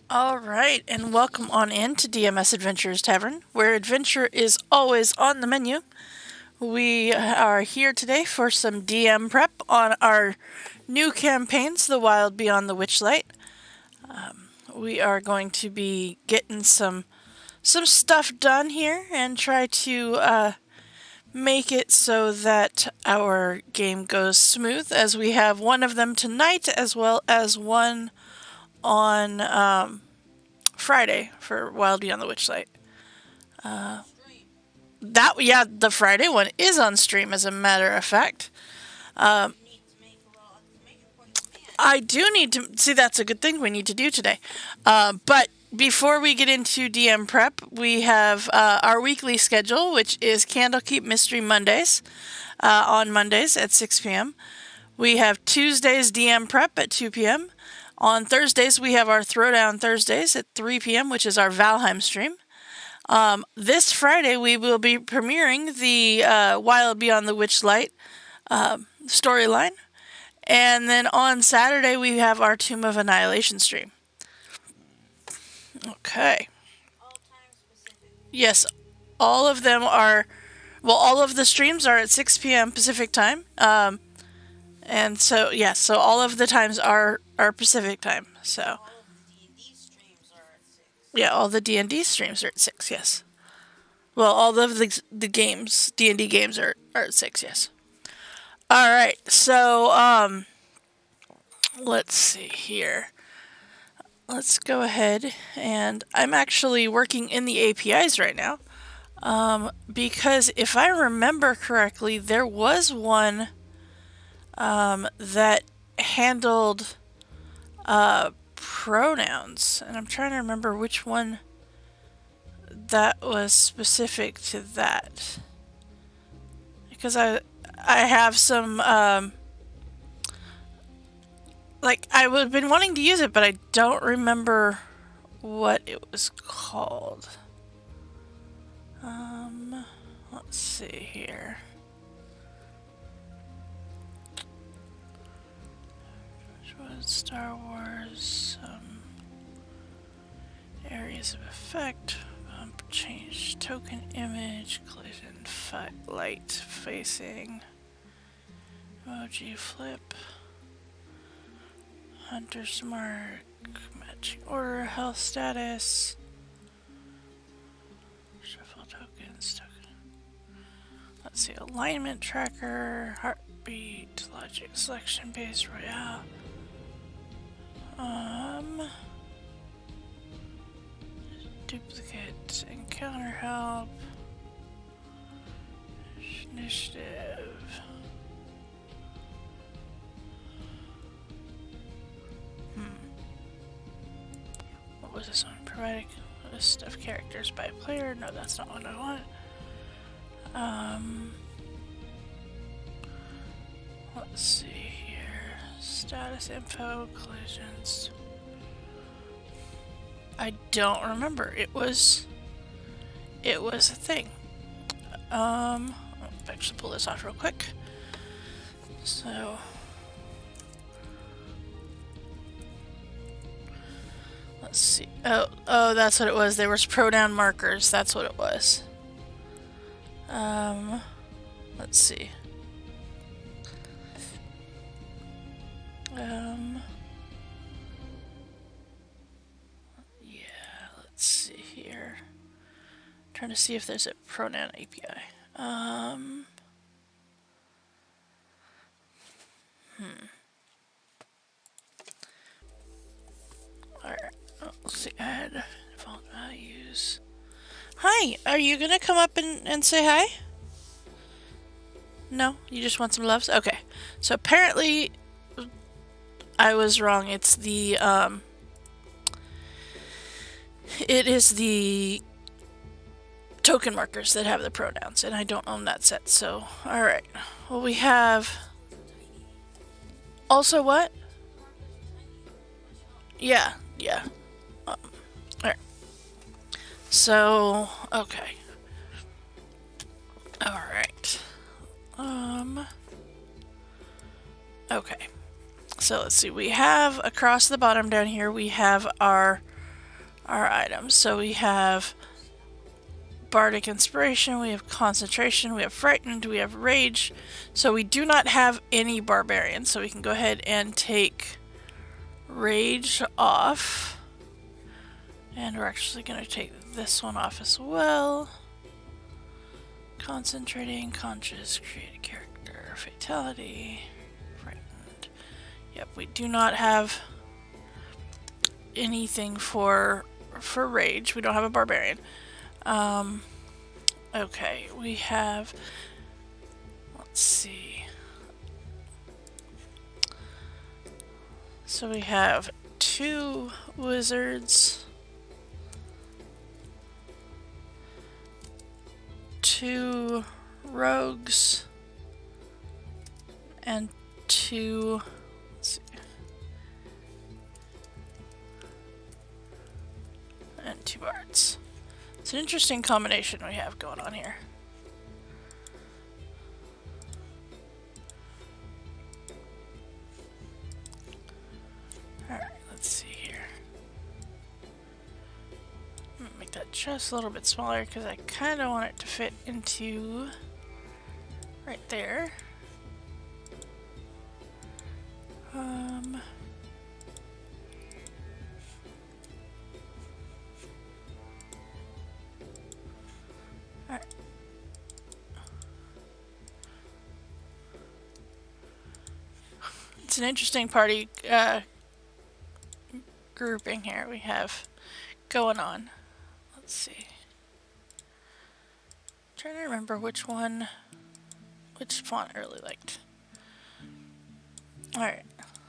All right, and welcome on in to DMS Adventures Tavern, where adventure is always on the menu. We are here today for some DM prep on our new campaigns, The Wild Beyond the Witchlight. We are going to be getting some stuff done here and try to make it so that our game goes smooth, as we have one of them tonight as well as one on Friday for Wild Beyond the Witchlight. The Friday one is on stream, as a matter of fact. I do need to see. That's a good thing we need to do today. But before we get into DM prep, we have our weekly schedule, which is Candlekeep Mystery Mondays on Mondays at 6 p.m. We have Tuesdays DM prep at 2 p.m. On Thursdays, we have our Throwdown Thursdays at 3 p.m., which is our Valheim stream. This Friday, we will be premiering the Wild Beyond the Witchlight storyline. And then on Saturday, we have our Tomb of Annihilation stream. Okay. Yes, all of them are. Well, all of the streams are at 6 p.m. Pacific time. And so, yes, so all of the times are Pacific time. So, yeah, all the D&D streams are at 6, yes. Well, all of the games, D&D games are at 6, yes. All right, so let's see here. Let's go ahead, and I'm actually working in the APIs right now, because if I remember correctly, there was one that handled pronouns, and I'm trying to remember which one that was specific to that, because I have some I've been wanting to use it, but I don't remember what it was called. Let's see here. Which was Star Wars? Areas of effect. Change token image. Collision light facing. Emoji flip. Hunter's mark. Matching order. Health status. Shuffle tokens. Let's see. Alignment tracker. Heartbeat. Logic selection base royale. Duplicate encounter help. Initiative. What was this one? Providing a list of characters by player. No, that's not what I want. Let's see here. Status info, collisions. I don't remember. It was a thing. I'll actually pull this off real quick. So let's see. Oh, that's what it was. There was pronoun markers. That's what it was. Let's see. Yeah, let's see here. Trying to see if there's a pronoun API. Alright, let's see. Add default values. Hi, are you gonna come up and say hi? No? You just want some loves? Okay. So apparently I was wrong. It's the, it is the token markers that have the pronouns, and I don't own that set, so, alright. Well, we have... Also what? Yeah. Alright. So, okay. Alright. Okay. So let's see. We have across the bottom down here, we have our our items. So we have Bardic Inspiration, we have Concentration, we have Frightened, we have Rage. So we do not have any Barbarian, so we can go ahead and take Rage off. And we're actually going to take this one off as well. Concentrating, Conscious, Create a Character, Fatality, Frightened. Yep, we do not have anything for Rage. We don't have a Barbarian. Okay, we have, let's see. So we have 2 wizards, 2 rogues, and 2, let's see, and 2 bards. It's an interesting combination we have going on here. Alright, let's see here. I'm gonna make that just a little bit smaller because I kind of want it to fit into right there. Alright. It's an interesting party grouping here we have going on. Let's see. I'm trying to remember which font I really liked. Alright.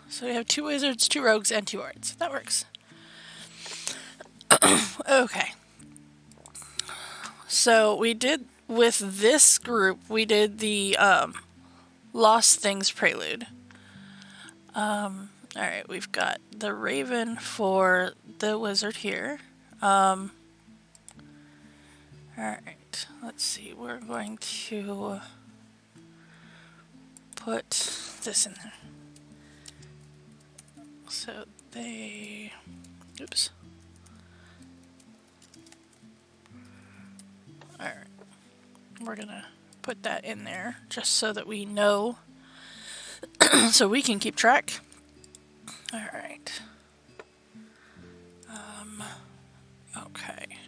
So we have 2 wizards, 2 rogues, and 2 bards. That works. Okay. So we did, with this group, we did the Lost Things Prelude. Alright, we've got the Raven for the wizard here. Alright, let's see, we're going to put this in there. So they, oops. Alright, we're gonna put that in there just so that we know, so we can keep track. Alright. Okay.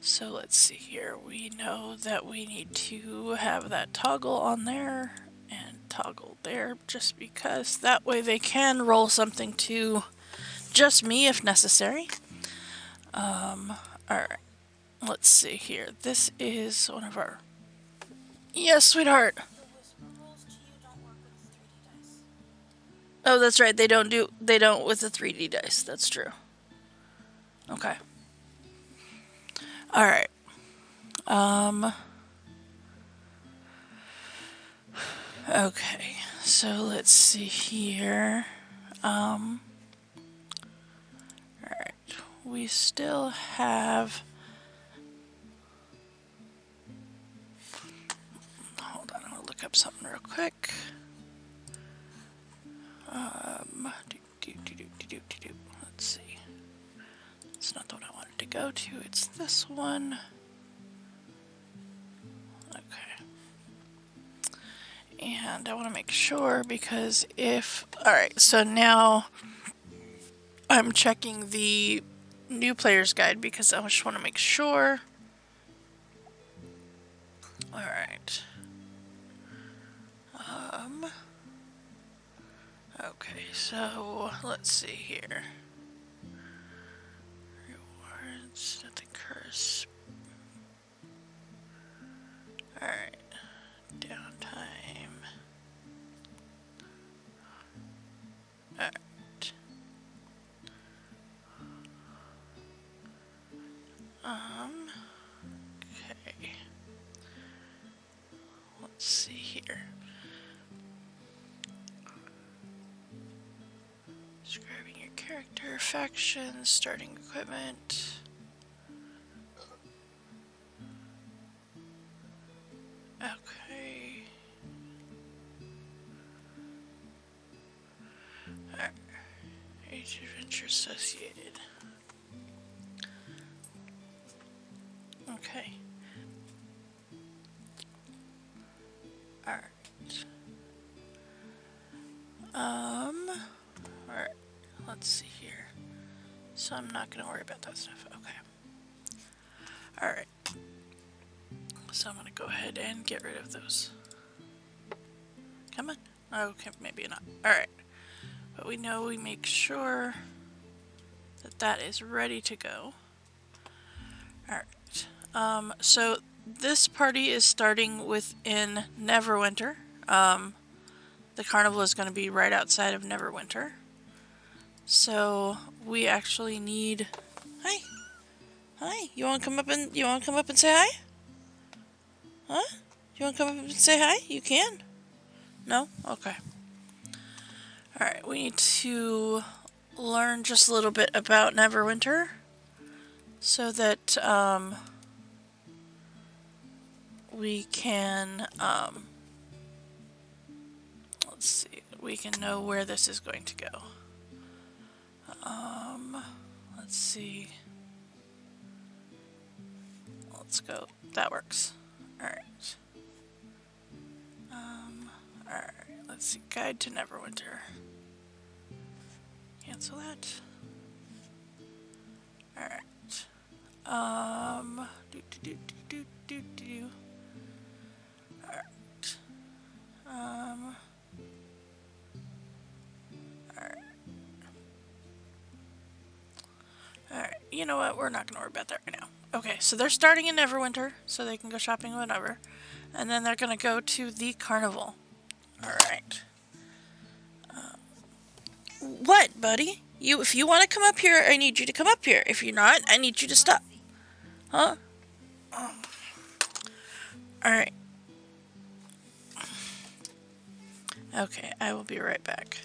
So let's see here. We know that we need to have that toggle on there and toggle there just because that way they can roll something to just me if necessary. Alright. Let's see here. This is one of our... Yes, sweetheart! Oh, that's right. They don't with the 3D dice. That's true. Okay. Alright. Okay. So let's see here. Alright. We still have... Hold on, I'm gonna look up something real quick. Let's see. It's not the one I wanted to go to, it's this one. Okay. And I want to make sure because if... Alright, so now I'm checking the new player's guide because I just want to make sure. Alright. Okay, so let's see here. Rewards, nothing curse. Alright. Downtime. Alright. Okay. Let's see here. Describing your character, factions, starting equipment. Okay. Age adventure associated. Okay. Alright. Alright. Let's see here. So I'm not going to worry about that stuff. Okay. Alright. So I'm going to go ahead and get rid of those. Come on. Okay, maybe not. Alright. But we know we make sure that that is ready to go. Alright. So this party is starting within Neverwinter. The carnival is going to be right outside of Neverwinter. So we actually need... Hi. Hi. You want to come up and say hi? Huh? You want to come up and say hi? You can. No? Okay. Alright, we need to learn just a little bit about Neverwinter so that we can let's see, we can know where this is going to go. Let's see. Let's go. That works. Alright. Alright, let's see. Guide to Neverwinter. Cancel that. Alright. Alright. Alright, you know what? We're not going to worry about that right now. Okay, so they're starting in Neverwinter, so they can go shopping whenever. And then they're going to go to the carnival. Alright. What, buddy? If you want to come up here, I need you to come up here. If you're not, I need you to stop. Huh? Alright. Okay, I will be right back.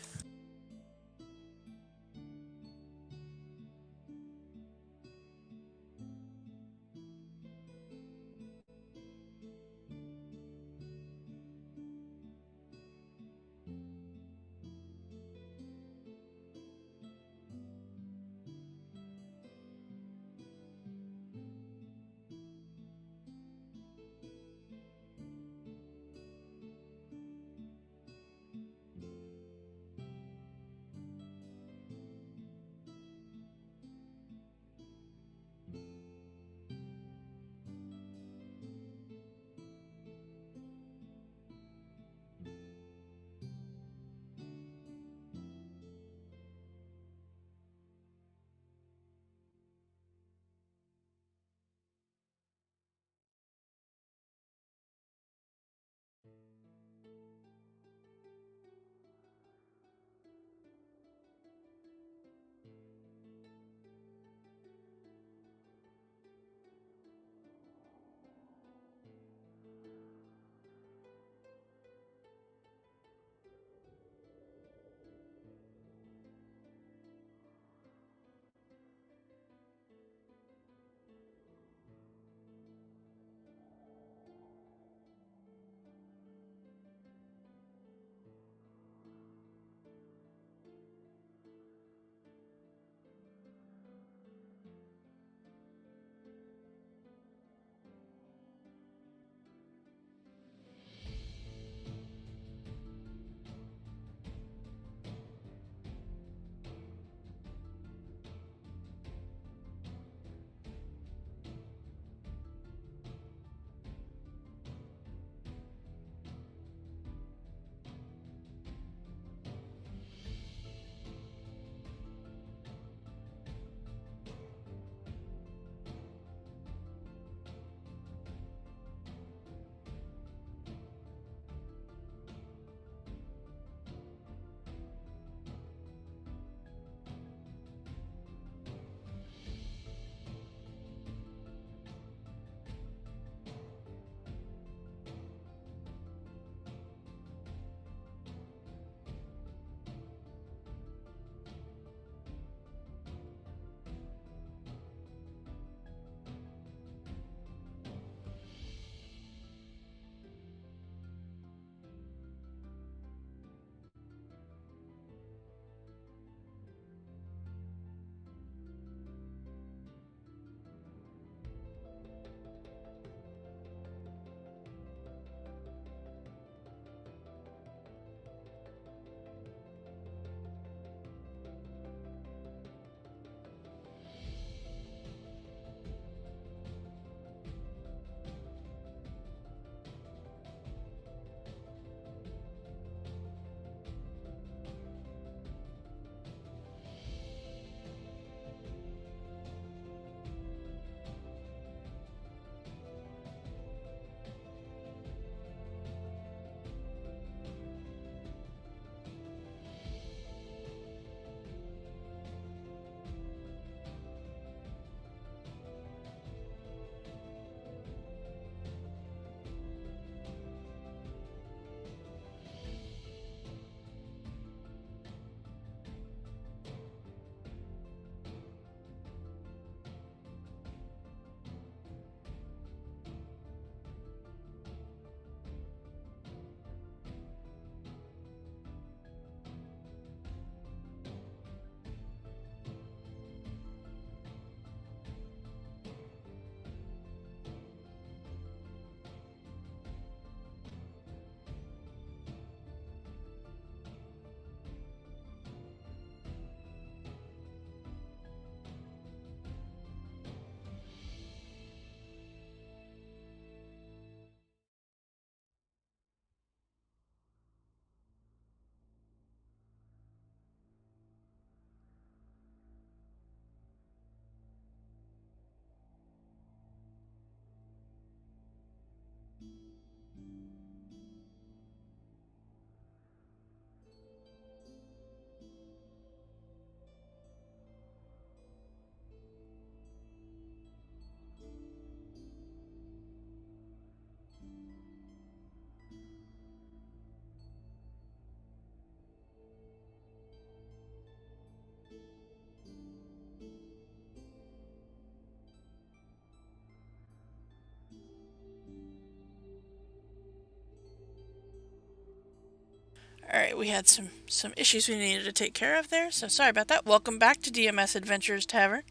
Alright, we had some issues we needed to take care of there, so sorry about that. Welcome back to DMS Adventures Tavern,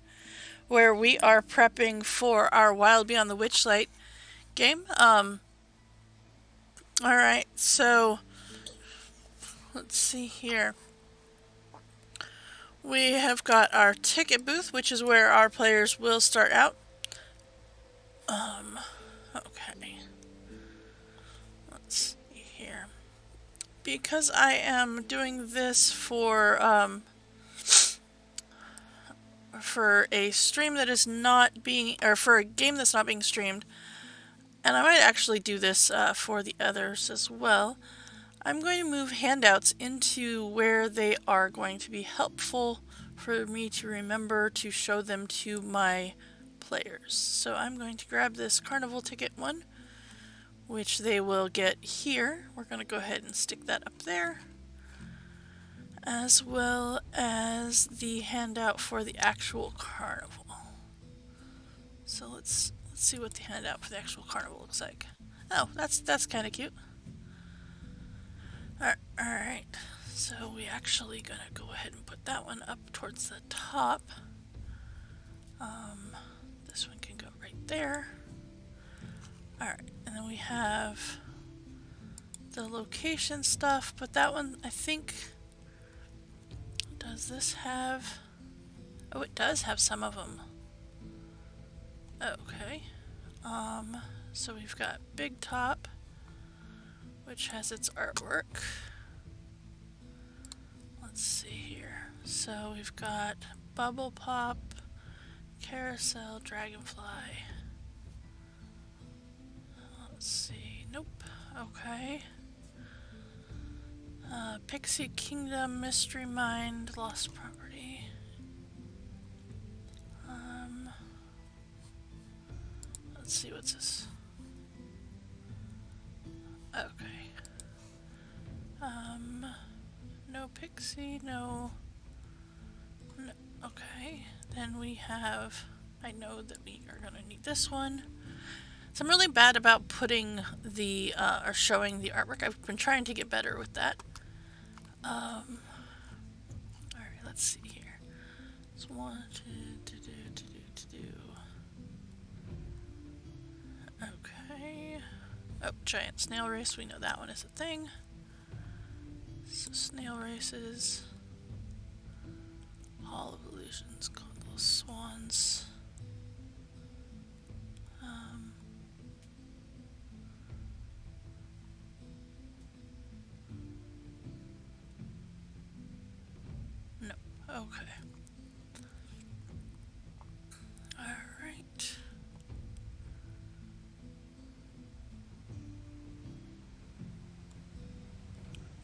where we are prepping for our Wild Beyond the Witchlight game. Alright, so let's see here. We have got our ticket booth, which is where our players will start out. Okay. Let's see here. Because I am doing this for a stream that is not being, or for a game that's not being streamed, and I might actually do this for the others as well, I'm going to move handouts into where they are going to be helpful for me to remember to show them to my players. So I'm going to grab this carnival ticket one, which they will get here. We're going to go ahead and stick that up there, as well as the handout for the actual carnival. So let's see what the handout for the actual carnival looks like. Oh, that's kind of cute. Alright, so we actually gonna go ahead and put that one up towards the top. This one can go right there. Alright, and then we have the location stuff, but that one, I think, does this have... Oh, it does have some of them. Okay. So we've got Big Top, which has its artwork. Let's see here. So we've got Bubble Pop, Carousel, Dragonfly. Let's see. Nope. Okay. Pixie Kingdom, Mystery Mind, Lost Property. Let's see, what's this? Okay. No Pixie, no. Okay. Then we have, I know that we are gonna need this one. So I'm really bad about putting the, or showing the artwork. I've been trying to get better with that. Alright, let's see here. It's one, two. Okay. Oh, Giant Snail Race, we know that one is a thing. So snail races. Hall of Illusions, Gondola Swans. No. Okay. Alright.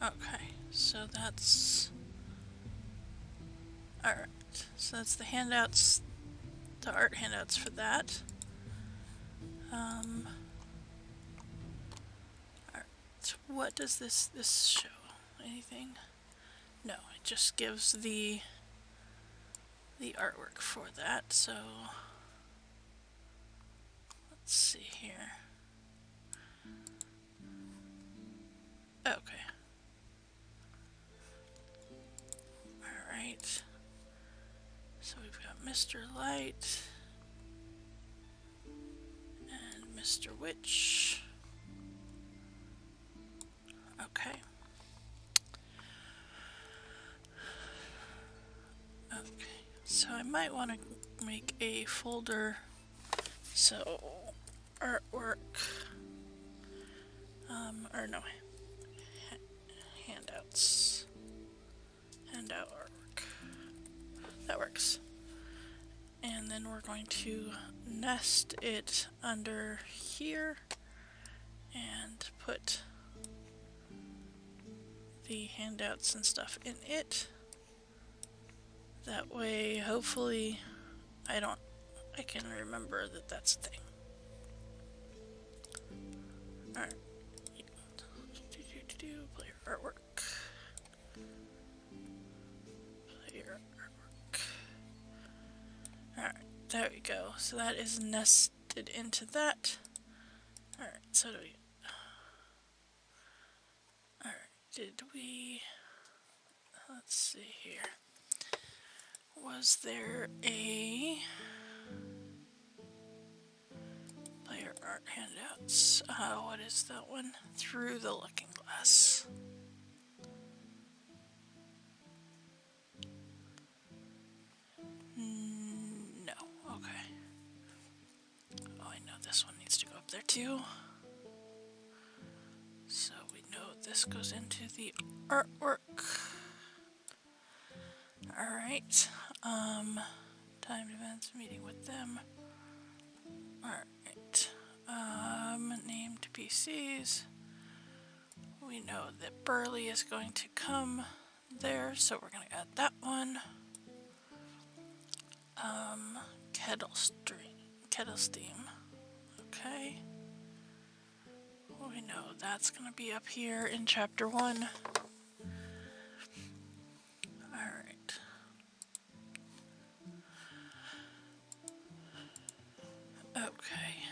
Okay, so that's... Alright, so that's the handouts, the art handouts for that. Alright, what does this show? Anything? No, it just gives the artwork for that, so... Let's see here. Okay. Alright. So we've got Mr. Light and Mr. Witch. Okay. Okay. So I might want to make a folder. So artwork. Or no. Handouts. Handout artwork. That works. And then we're going to nest it under here and put the handouts and stuff in it. That way, hopefully, I can remember that that's a thing. Alright. Player artwork. Player artwork. Alright, there we go. So that is nested into that. Alright, so do we... Alright, Did we... Let's see here. Was there a... Player art handouts. What is that one? Through the Looking Glass. No. Okay. Oh, I know this one needs to go up there too. So we know this goes into the artwork. Alright. Timed events, meeting with them. Alright. Named PCs. We know that Burley is going to come there, so we're going to add that one. Kettle Steam. Okay. We know that's going to be up here in Chapter 1. Alright. Okay.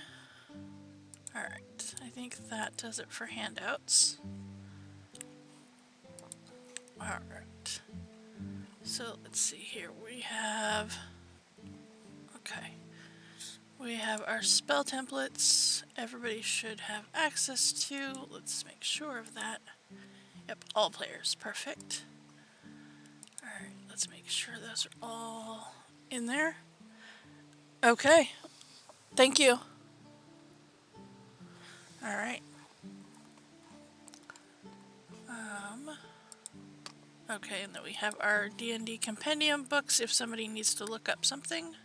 Alright. I think that does it for handouts. Alright. So let's see here. We have... Okay. We have our spell templates. Everybody should have access to. Let's make sure of that. Yep, all players. Perfect. Alright, let's make sure those are all in there. Okay. Thank you. Alright. Okay, and then we have our D&D compendium books. If somebody needs to look up something,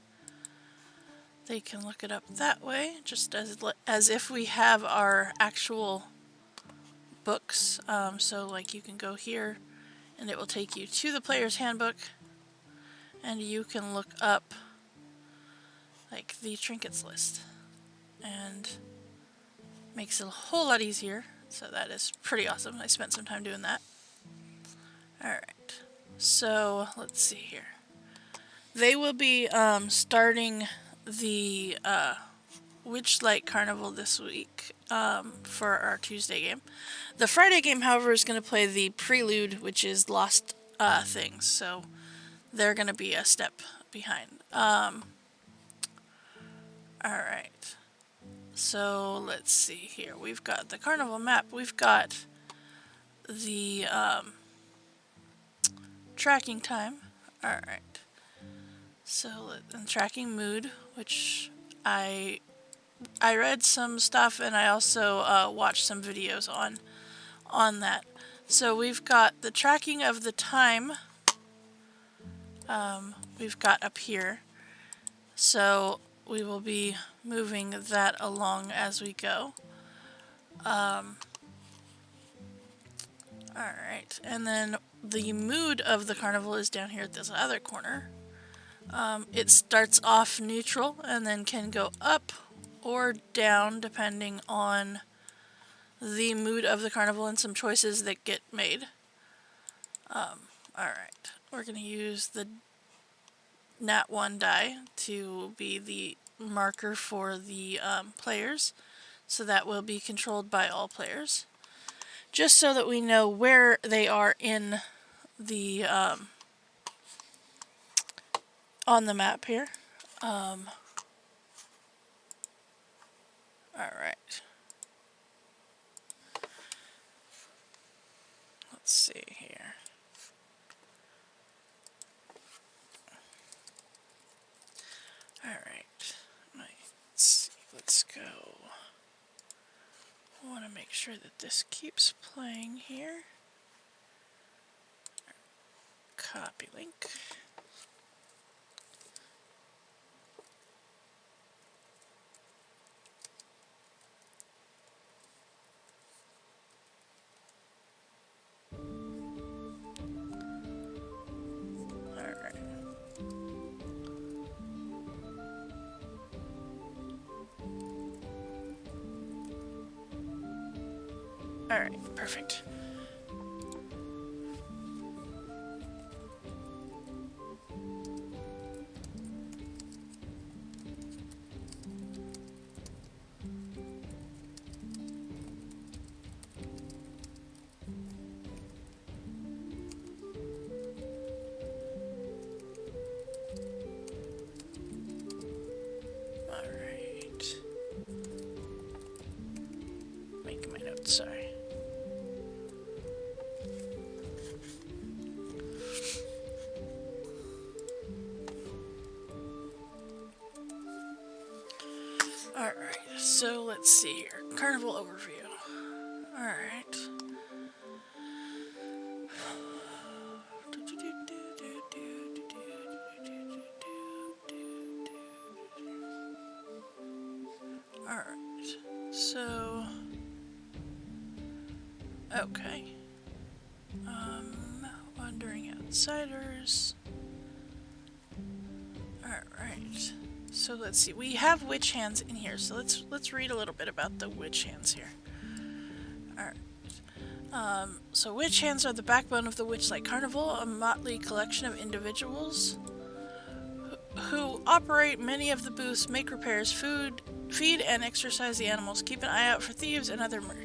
they can look it up that way, just as if we have our actual books. So like you can go here and it will take you to the player's handbook and you can look up like the trinkets list, and makes it a whole lot easier. So that is pretty awesome. I spent some time doing that. Alright, so let's see here. They will be starting the Witchlight Carnival this week for our Tuesday game. The Friday game, however, is going to play the Prelude, which is Lost Things, so they're going to be a step behind. Alright, so let's see here. We've got the carnival map, we've got the tracking time. Alright, so tracking mood, which I read some stuff and I also watched some videos on that. So we've got the tracking of the time. We've got up here. So we will be moving that along as we go. Alright, and then the mood of the carnival is down here at this other corner. It starts off neutral and then can go up or down depending on the mood of the carnival and some choices that get made. Alright, we're going to use the Nat 1 die to be the marker for the players, so that will be controlled by all players. Just so that we know where they are in the on the map here. Alright. Let's see here. Alright. Let's go. I want to make sure that this keeps playing here. Copy link. Alright, perfect. so let's see here. Carnival overview. Alright. Alright. So... okay. Wandering Outsiders. Alright. So let's see. We have witch hands in here, so let's read a little bit about the witch hands here. Alright. So witch hands are the backbone of the Witchlight Carnival, a motley collection of individuals who operate many of the booths, make repairs, feed and exercise the animals, keep an eye out for thieves and other murder.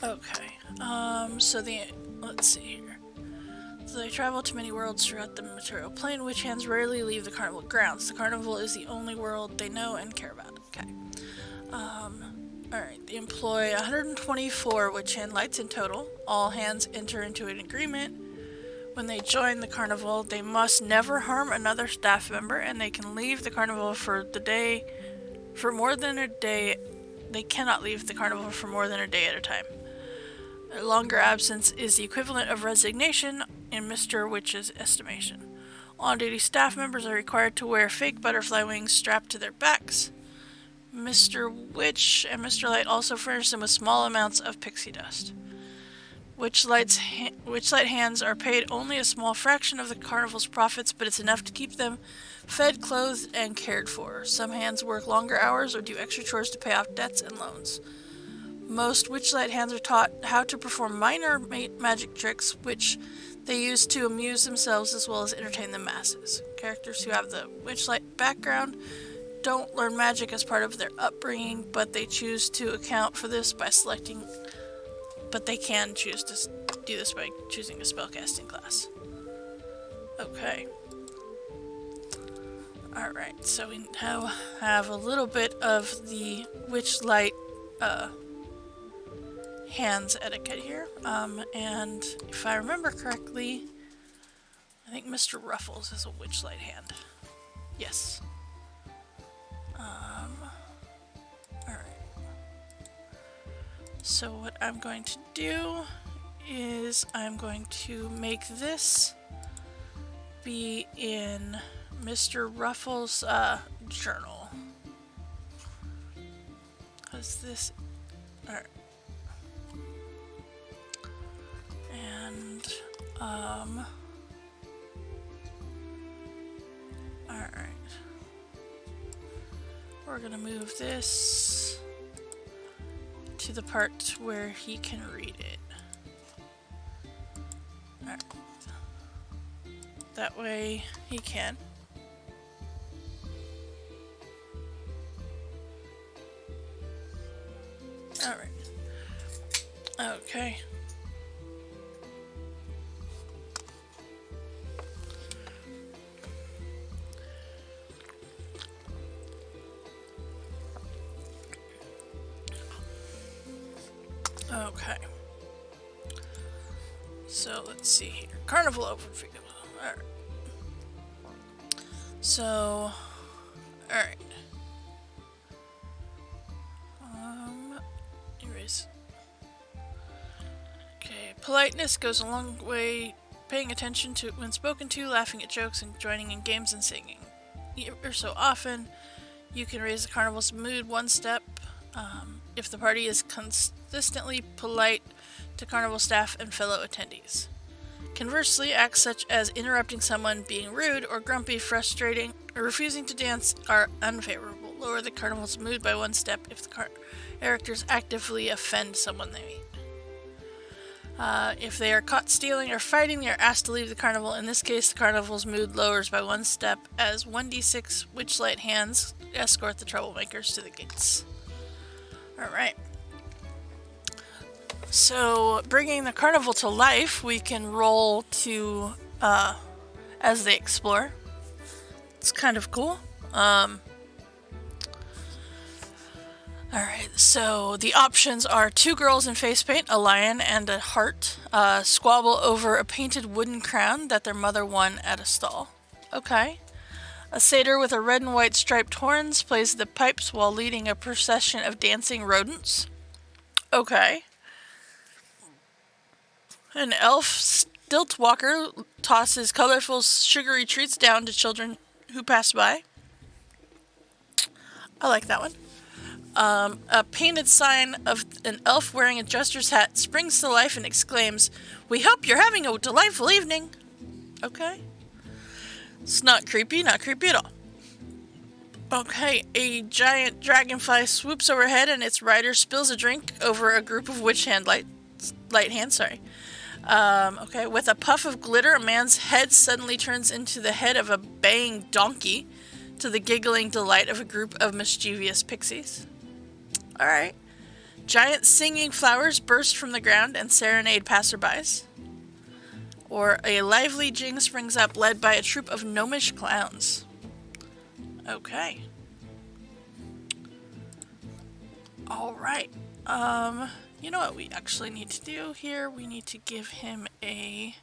Okay, let's see here. So they travel to many worlds throughout the material plane. Witch hands rarely leave the carnival grounds. The carnival is the only world they know and care about. Okay. Alright, they employ 124 witch hand lights in total. All hands enter into an agreement. When they join the carnival, they must never harm another staff member, and they can leave the carnival for more than a day. They cannot leave the carnival for more than a day at a time. A longer absence is the equivalent of resignation in Mr. Witch's estimation. On-duty staff members are required to wear fake butterfly wings strapped to their backs. Mr. Witch and Mr. Light also furnish them with small amounts of pixie dust. Witchlight hands are paid only a small fraction of the carnival's profits, but it's enough to keep them fed, clothed, and cared for. Some hands work longer hours or do extra chores to pay off debts and loans. Most Witchlight hands are taught how to perform minor magic tricks, which they use to amuse themselves as well as entertain the masses. Characters who have the Witchlight background don't learn magic as part of their upbringing, but they choose to account for this by selecting... but they can choose to do this by choosing a spellcasting class. Okay. Alright, so we now have a little bit of the Witchlight hands etiquette here. And if I remember correctly, I think Mr. Ruffles is a Witchlight hand. Yes. Alright. So what I'm going to do is I'm going to make this be in Mr. Ruffles' journal. Because this... Alright. And, alright. We're gonna move this to the part where he can read it. Alright. That way he can. Alright. Okay. Okay. So let's see here. Carnival overview. Alright. So, alright. Erase. Okay. Politeness goes a long way. Paying attention to when spoken to, laughing at jokes, and joining in games and singing. Or so often, you can raise the carnival's mood one step. If the party is consistently polite to carnival staff and fellow attendees. Conversely, acts such as interrupting someone, being rude or grumpy, frustrating, or refusing to dance are unfavorable. Lower the carnival's mood by one step if the characters actively offend someone they meet. If they are caught stealing or fighting, they are asked to leave the carnival. In this case, the carnival's mood lowers by one step as 1d6 Witchlight hands escort the troublemakers to the gates. Alright. So, bringing the carnival to life, we can roll to, as they explore. It's kind of cool. Alright, so the options are 2 girls in face paint, a lion, and a heart, squabble over a painted wooden crown that their mother won at a stall. Okay. A satyr with a red and white striped horns plays the pipes while leading a procession of dancing rodents. Okay. An elf stilt walker tosses colorful sugary treats down to children who pass by. I like that one. A painted sign of an elf wearing a jester's hat springs to life and exclaims, "We hope you're having a delightful evening." Okay. It's not creepy at all. Okay, a giant dragonfly swoops overhead and its rider spills a drink over a group of witch hand light hands, sorry. Okay, with a puff of glitter, a man's head suddenly turns into the head of a baying donkey to the giggling delight of a group of mischievous pixies. Alright. Giant singing flowers burst from the ground and serenade passerbys. Or a lively jing springs up led by a troop of gnomish clowns. Okay. Alright. You know what we actually need to do here? We need to give him a...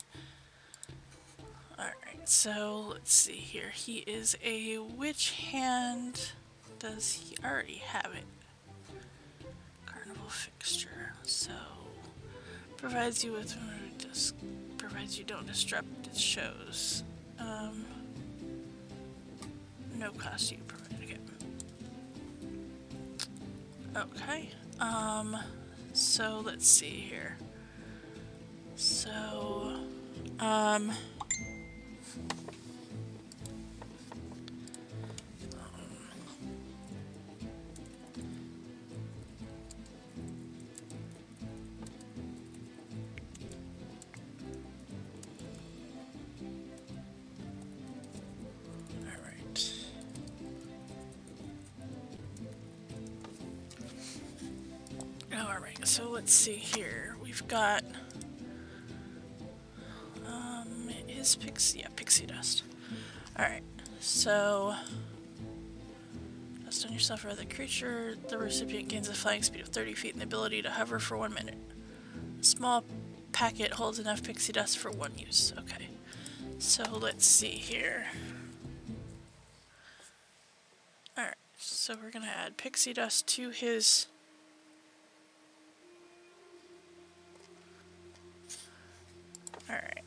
Alright, so let's see here. He is a witch hand. Does he already have it? Carnival fixture. So, provides you with... provides you don't disrupt its shows. No cost you provide. Okay. So let's see here. So, Alright, so let's see here. We've got is pixie dust. Alright, so dust on yourself or other creature. The recipient gains a flying speed of 30 feet and the ability to hover for 1 minute. A small packet holds enough pixie dust for 1 use. Okay. So let's see here. Alright, so we're gonna add pixie dust to his... Alright.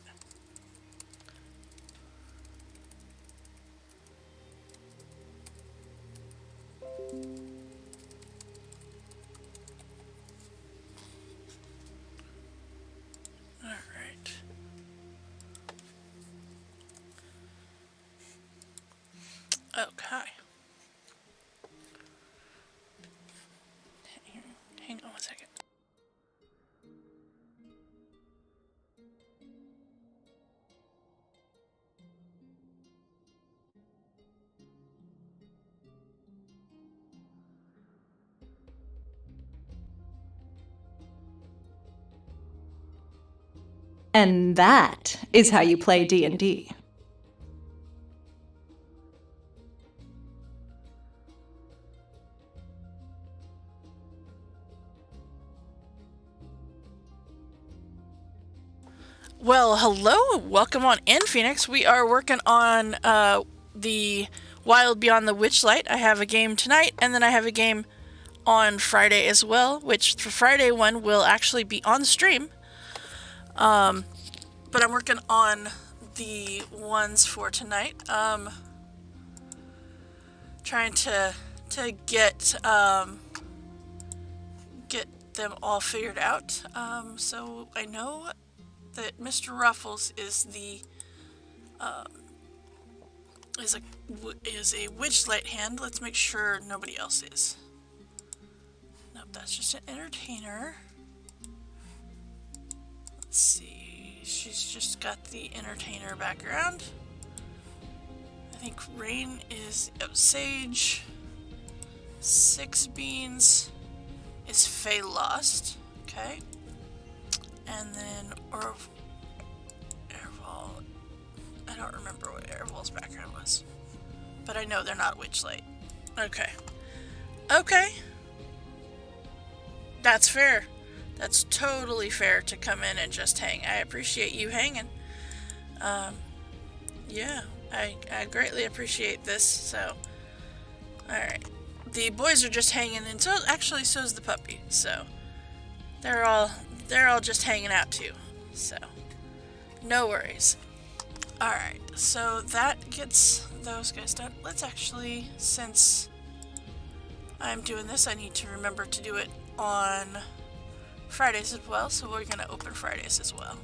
Alright. Okay. Hang on 1 second. And that is how you play D&D. Well, hello, welcome on in, Phoenix. We are working on the Wild Beyond the Witchlight. I have a game tonight, and then I have a game on Friday as well, which the Friday one will actually be on stream. But I'm working on the ones for tonight. Trying to get them all figured out. So I know that Mr. Ruffles is the is a witchlight hand. Let's make sure nobody else is. Nope, that's just an entertainer. Let's see. She's just got the entertainer background. I think Rain is Sage. Six Beans is Fey Lost. Okay. And then Erval. I don't remember what Erval's background was. But I know they're not Witchlight. Okay. Okay. That's fair. That's totally fair to come in and just hang. I appreciate you hanging. Yeah, I greatly appreciate this. So, all right, the boys are just hanging, and so actually so's the puppy. So they're all just hanging out too. So no worries. All right, so that gets those guys done. Let's actually, since I'm doing this, I need to remember to do it on Fridays as well. So we're gonna open Fridays as well.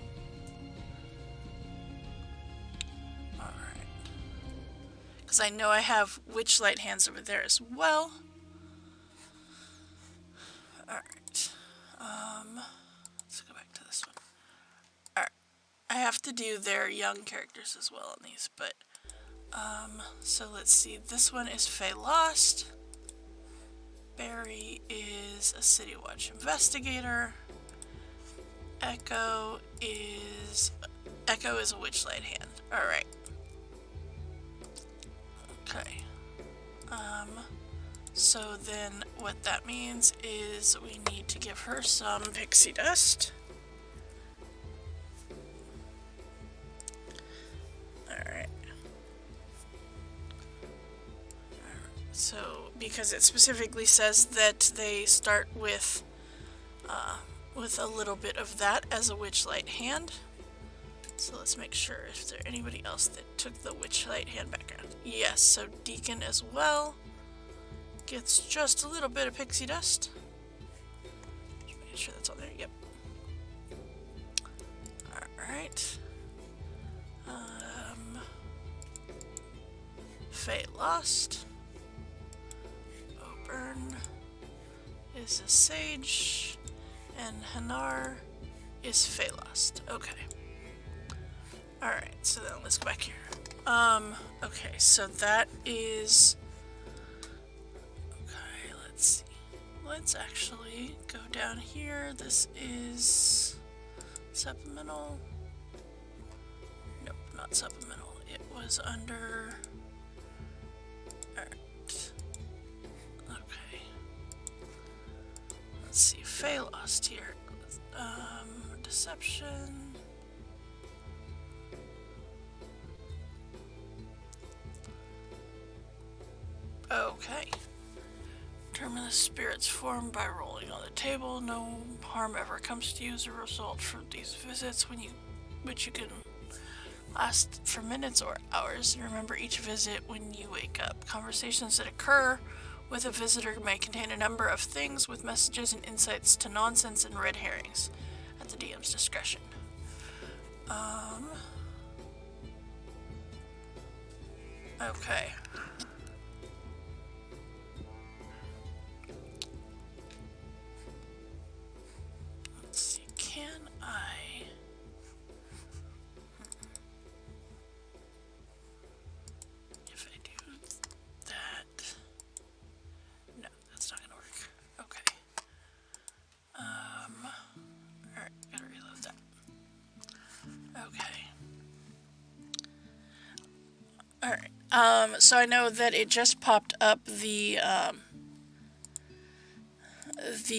Because I know I have Witchlight hands over there as well. Alright. Let's go back to this one. Alright. I have to do their young characters as well on these, but so let's see. This one is Faye Lost. Barry is a City Watch investigator. Echo is a Witchlight hand. Alright. Okay. So then what that means is we need to give her some pixie dust. Alright. So, because it specifically says that they start with a little bit of that as a Witchlight hand. So let's make sure if there's anybody else that took the Witchlight hand background. Yes, so Deacon as well gets just a little bit of pixie dust. Just making sure that's on there. Yep. Alright. Faye Lost. Oburn is a Sage. And Hanar is Faye Lost. Okay. Alright, so then let's go back here. Okay, so that is... Okay, let's see. Let's actually go down here. This is... Supplemental? Nope, not supplemental. It was under... Alright. Okay. Let's see, Faye Lost here. Deception... Okay. Determine the spirit's form by rolling on the table. No harm ever comes to you as a result from these visits, which you can last for minutes or hours. And remember each visit when you wake up. Conversations that occur with a visitor may contain a number of things with messages and insights to nonsense and red herrings at the DM's discretion. Okay. Let's see, can I... If I do that... No, that's not gonna work. Okay. Alright, gotta reload that. Okay. Alright, so I know that it just popped up the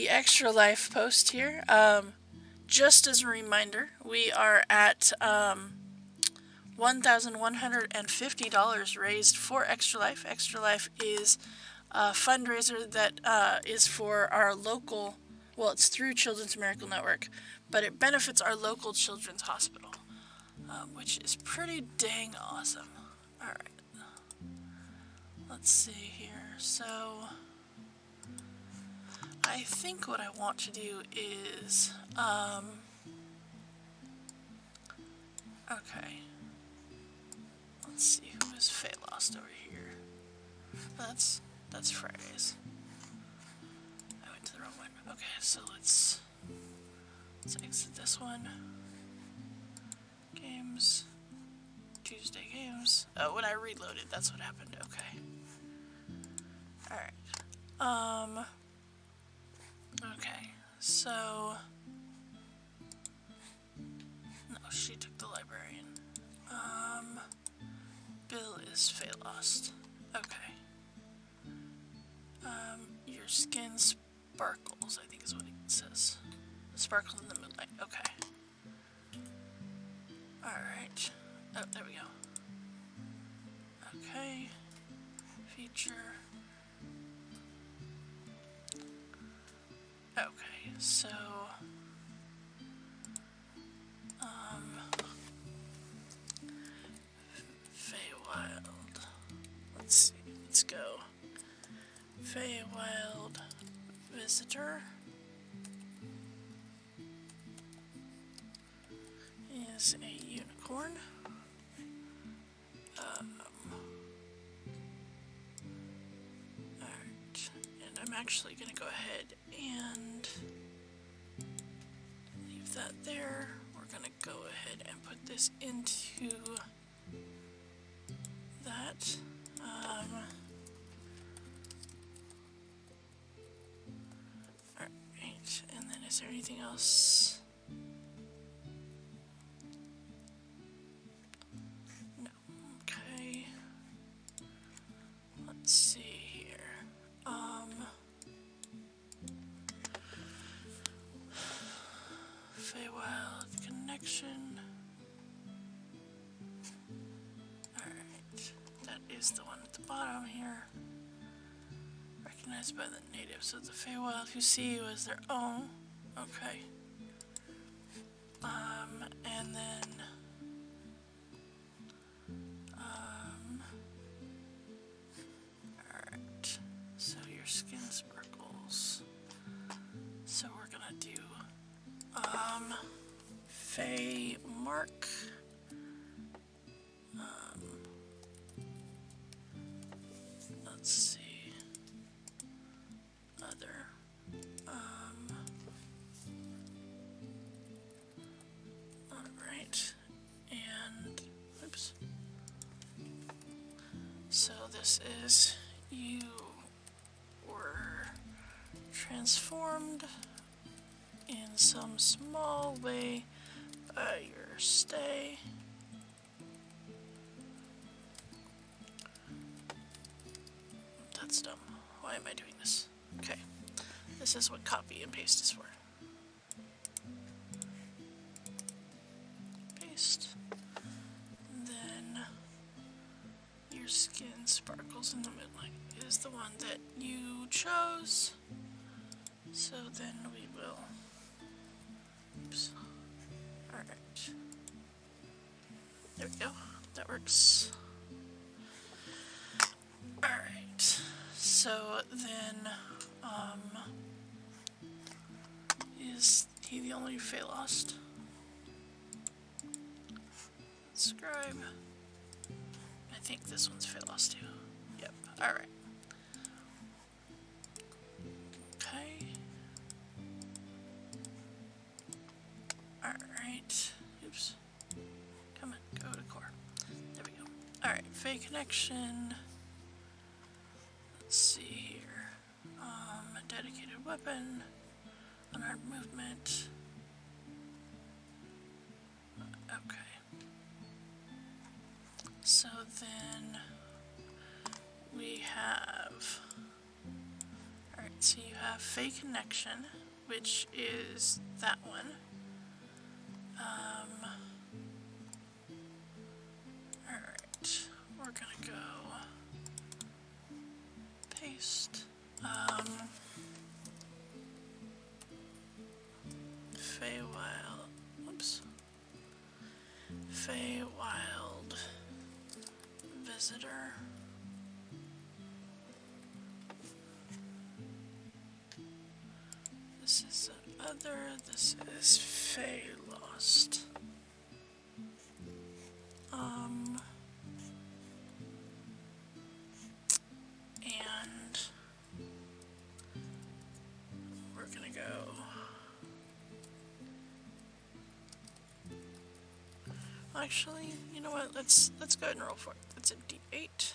Extra Life post here. Just as a reminder, we are at $1,150 raised for Extra Life. Extra Life is a fundraiser that is for our local, well, it's through Children's Miracle Network, but it benefits our local children's hospital, which is pretty dang awesome. Alright. Let's see here. So, I think what I want to do is, okay. Let's see, who is Faye Lost over here? That's Fridays. I went to the wrong one. Okay, so let's exit this one. Games. Tuesday games. Oh, when I reloaded, that's what happened. Okay. Alright. Okay, so... No, she took the librarian. Bill is Faye Lost. Okay. Your skin Sparkles, I think is what it says. Sparkles in the moonlight. Okay. Alright. Oh, there we go. Okay. Feature. Okay, so Feywild. Let's see. Let's go. Feywild visitor is a unicorn. Alright, and I'm actually gonna go ahead and leave that there. We're gonna go ahead and put this into that. Alright, and then is there anything else? No. Okay. Let's see here. Feywild connection. Alright. That is the one at the bottom here. Recognized by the natives of the Feywild who see you as their own. Okay. And then alright. So your skin sparkles. So we're gonna do Fey Mark. Let's see. Other. Alright. And oops. So this is you were transformed in some small way by your stay. That's dumb. Why am I doing this? Okay. This is what copy and paste is for. Paste. And then your skin sparkles in the moonlight is the one that you chose. So then we will. Oops. Alright. There we go. That works. Alright. So then, is he the only Fey lost? Scribe. I think this one's Fey lost too. Yep. Alright. Okay. Alright. Oops. Come on, go to core. There we go. Alright, Fey connection. Let's see here. A dedicated weapon. Unarmed movement. Okay. So then we have. Alright, so you have Fey connection, which is that one. Alright, we're gonna go paste. Feywild. Whoops. Feywild visitor. This is other. This is Fey lost. And we're gonna go. Actually, you know what? Let's go ahead and roll for it. That's a D8.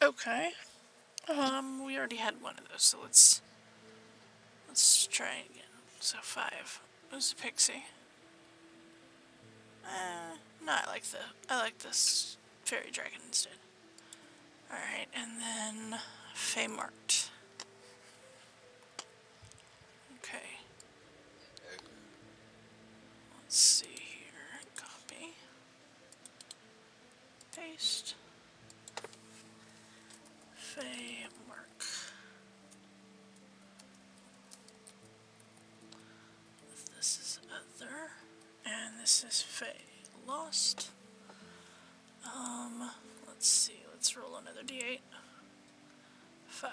Okay. We already had one of those, so let's try it again. So 5. It was a pixie. No, I like this fairy dragon instead. Alright, and then Fey marked. Okay. Let's see here. Copy. Paste. Fey mark. This is other. And this is Fey lost. Let's see. Let's roll another d8. 5.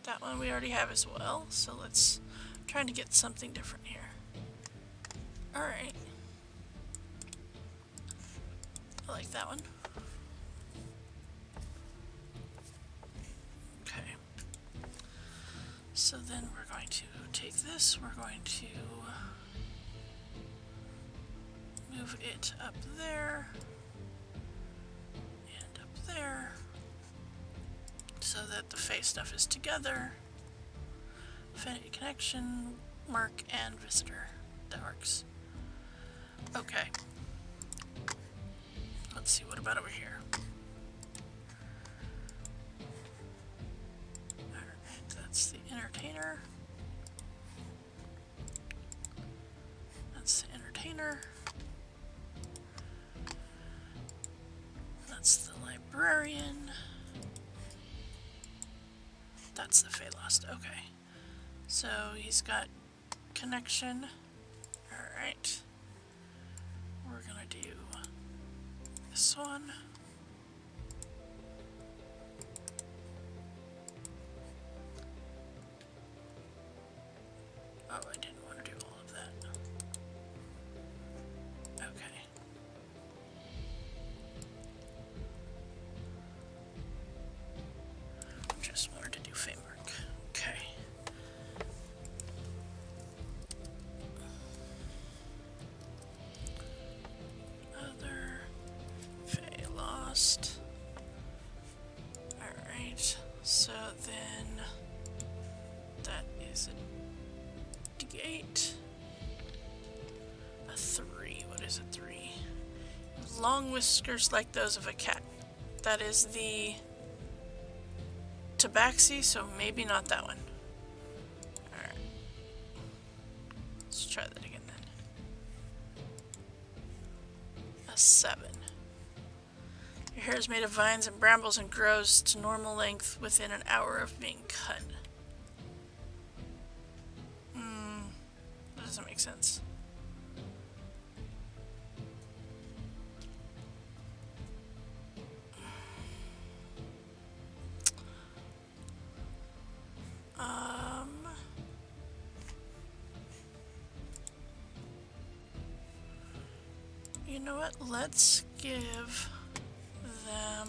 That one we already have as well, so let's try to get something different here. Alright. I like that one. Okay. So then we're going to take this, we're going to move it up there and up there so that the Fey stuff is together. Affinity connection, mark, and visitor. That works. Okay. Let's see, what about over here? Alright, that's the entertainer. That's the entertainer. That's the librarian. That's the Fey lost. Okay. So he's got connection. Alright. We're gonna do this one. Oh, I didn't want to do all of that. Okay. Just wanted to do Fey mark. Okay. Other Fey lost. Alright, so then that is a d8. A 3. What is a 3? Long whiskers like those of a cat. That is the Tabaxi, so maybe not that one. Alright. Let's try that again then. A 7. Your hair is made of vines and brambles and grows to normal length within an hour of being cut. That doesn't make sense. You know what? Let's give them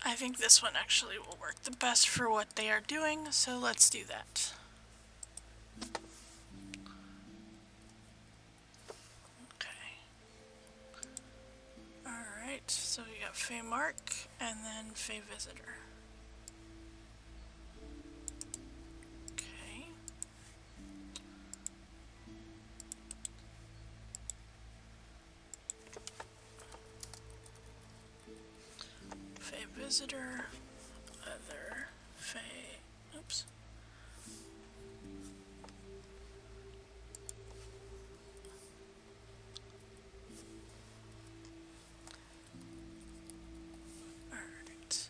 I think this one actually will work the best for what they are doing, so let's do that. Okay. Alright, so we got Fey Mark and then Fey Visitor. Okay. Fey Visitor, other Fey, oops. Alright.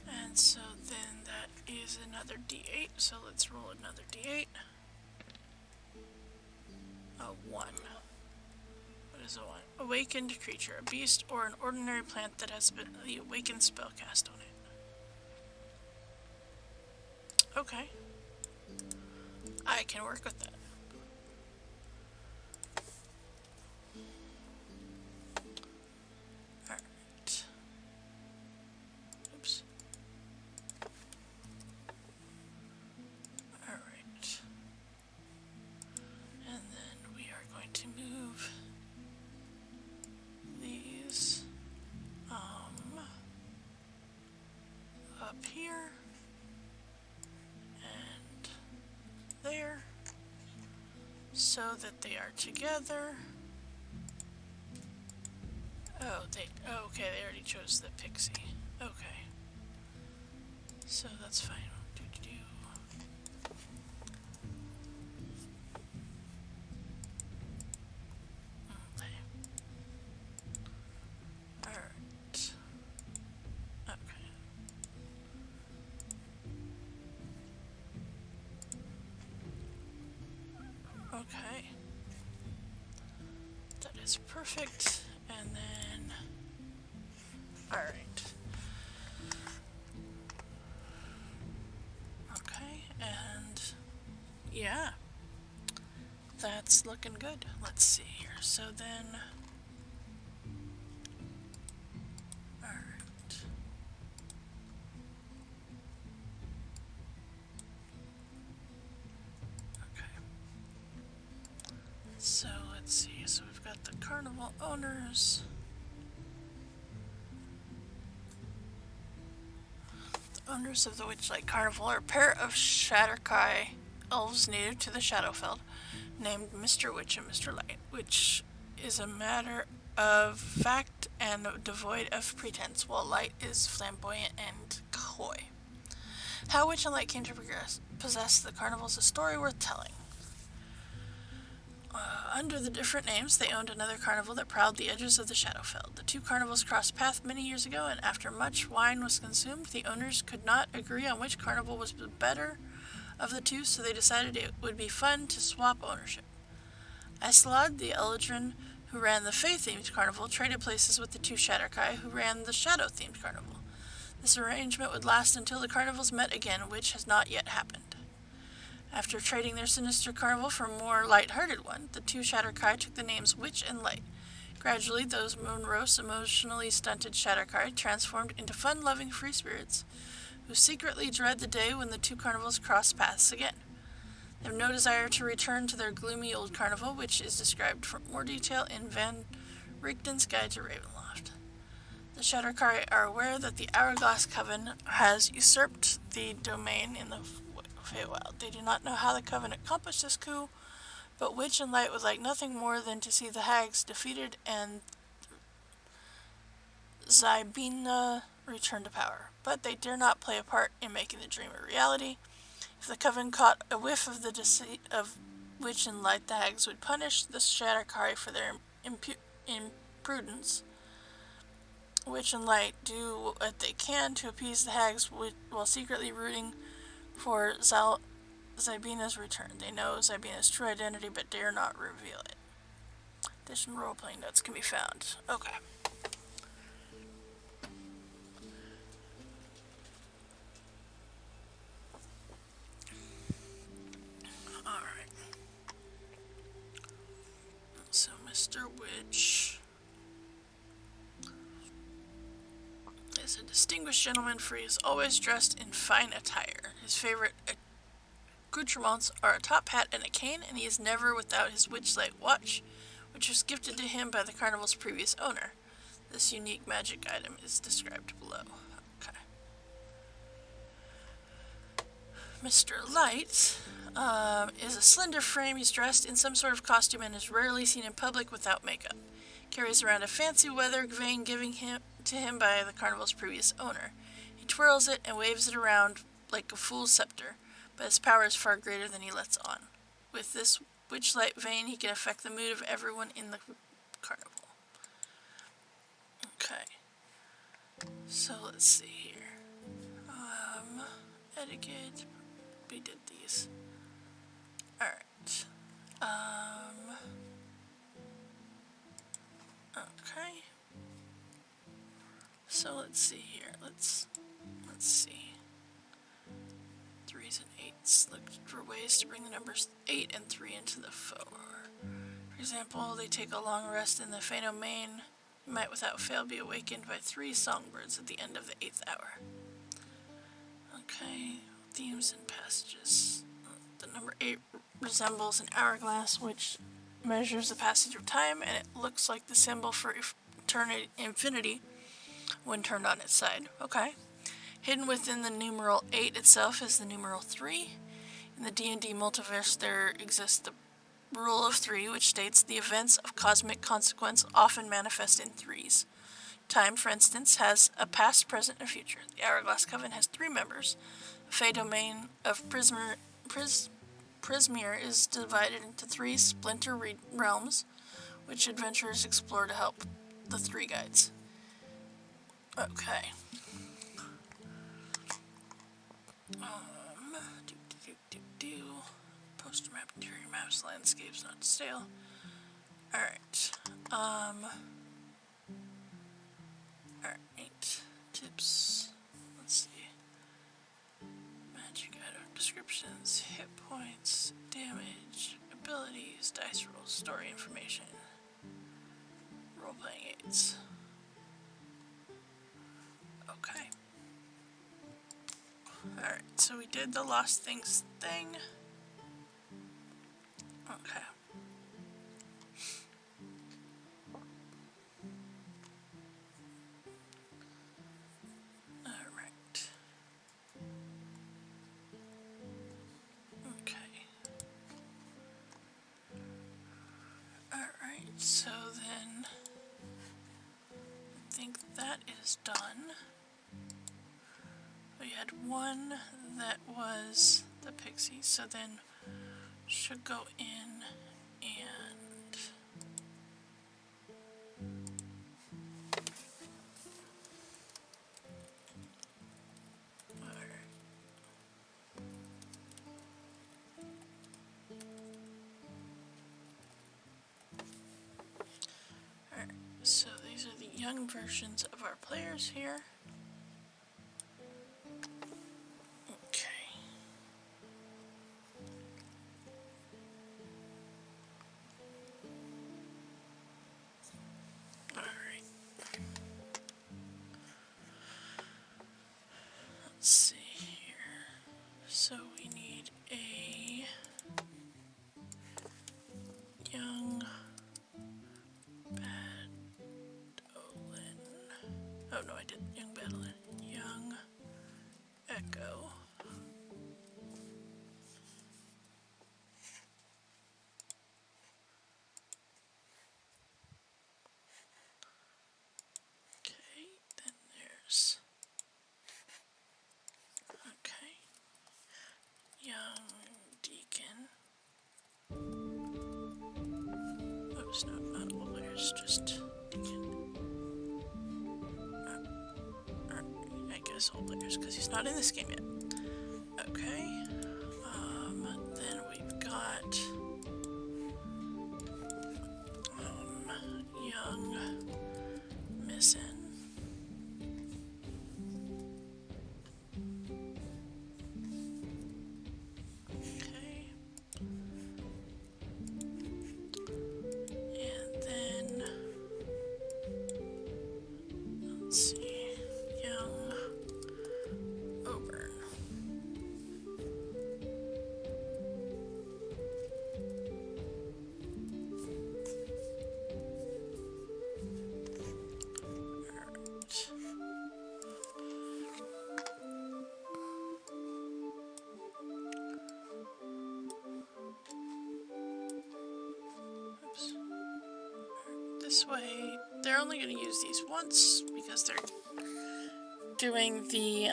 And so then that is another d8, so let's roll another d8. A 1. What is a 1? Awakened creature, a beast or an ordinary plant that has been the awakened spell cast on it. Okay. I can work with that. Alright. Oops. Alright. And then we are going to move these up here so that they are together. Oh, okay, they already chose the pixie. Okay. So that's fine. Alright. Okay. Okay. That is perfect. And then... Alright. Okay, and... Yeah. That's looking good. Let's see here. So then... Alright. Okay. So let's see. So we've got the carnival owners. The owners of the Witchlight Carnival are a pair of Shatterkai elves native to the Shadowfell, named Mr. Witch and Mr. Light, which is a matter of fact and devoid of pretense, while Light is flamboyant and coy. How Witch and Light came to possess the carnival is a story worth telling. Under the different names, they owned another carnival that prowled the edges of the Shadowfell. The two carnivals crossed paths many years ago, and after much wine was consumed, the owners could not agree on which carnival was the better of the two, so they decided it would be fun to swap ownership. Isolad, the Eldrin who ran the Fae-themed carnival, traded places with the two Shatterkai who ran the Shadow-themed carnival. This arrangement would last until the carnivals met again, which has not yet happened. After trading their sinister carnival for a more light-hearted one, the two Shatterkai took the names Witch and Light. Gradually, those morose, emotionally stunted Shatterkai transformed into fun-loving free spirits who secretly dread the day when the two carnivals cross paths again. They have no desire to return to their gloomy old carnival, which is described for more detail in Van Richten's Guide to Ravenloft. The Shatterkai are aware that the Hourglass Coven has usurped the domain in the Feywild. They do not know how the Coven accomplished this coup, but Witch and Light would like nothing more than to see the hags defeated and Zybina return to power. But they dare not play a part in making the dream a reality. If the Coven caught a whiff of the deceit of Witch and Light, the hags would punish the Shatterkai for their imprudence. Witch and Light do what they can to appease the hags while secretly rooting for Zybina's return. They know Zybina's true identity but dare not reveal it. Additional role-playing notes can be found. Okay. Alright. So Mr. Witch is a distinguished gentleman, for he is always dressed in fine attire. His favorite accoutrements are a top hat and a cane, and he is never without his Witchlight watch, which was gifted to him by the carnival's previous owner. This unique magic item is described below. Okay. Mr. Light is a slender frame. He's dressed in some sort of costume and is rarely seen in public without makeup. Carries around a fancy weather vane given to him by the carnival's previous owner. He twirls it and waves it around like a fool's scepter, but his power is far greater than he lets on. With this Witchlight vane, he can affect the mood of everyone in the carnival. Okay. So let's see here. Etiquette. We did these. Alright. Okay. So let's see here. Let's see. 3s and 8s. Look for ways to bring the numbers 8 and 3 into the 4. For example, they take a long rest in the Fano Main. You might without fail be awakened by 3 songbirds at the end of the 8th hour. Okay, themes and passages. The number 8 resembles an hourglass, which measures the passage of time, and it looks like the symbol for infinity when turned on its side. Okay. Hidden within the numeral 8 itself is the numeral 3. In the D&D multiverse, there exists the rule of three, which states the events of cosmic consequence often manifest in threes. Time, for instance, has a past, present, and future. The Hourglass Coven has three members. The Fey domain of Prismeer is divided into three splinter realms, which adventurers explore to help the three guides. Okay. Poster map, interior maps, landscapes, not stale. Alright. Alright. Tips. Let's see. Magic item descriptions, hit points, damage, abilities, dice rolls, story information, role-playing aids. Okay. Alright, so we did the Lost Things thing. Okay. Alright. Okay. Alright, so then I think that is done. We had one that was the pixie, so then should go in and Alright, so these are the young versions of our players here. Let's see here. So we need a young Badolin. Oh no, I didn't. Young Badolin. Young Echo. Okay, then there's young Deacon. Oops, no, not all players, just Deacon. I guess all players, because he's not in this game yet. Okay. Then we've got young Missin. This way, they're only going to use these once because they're doing the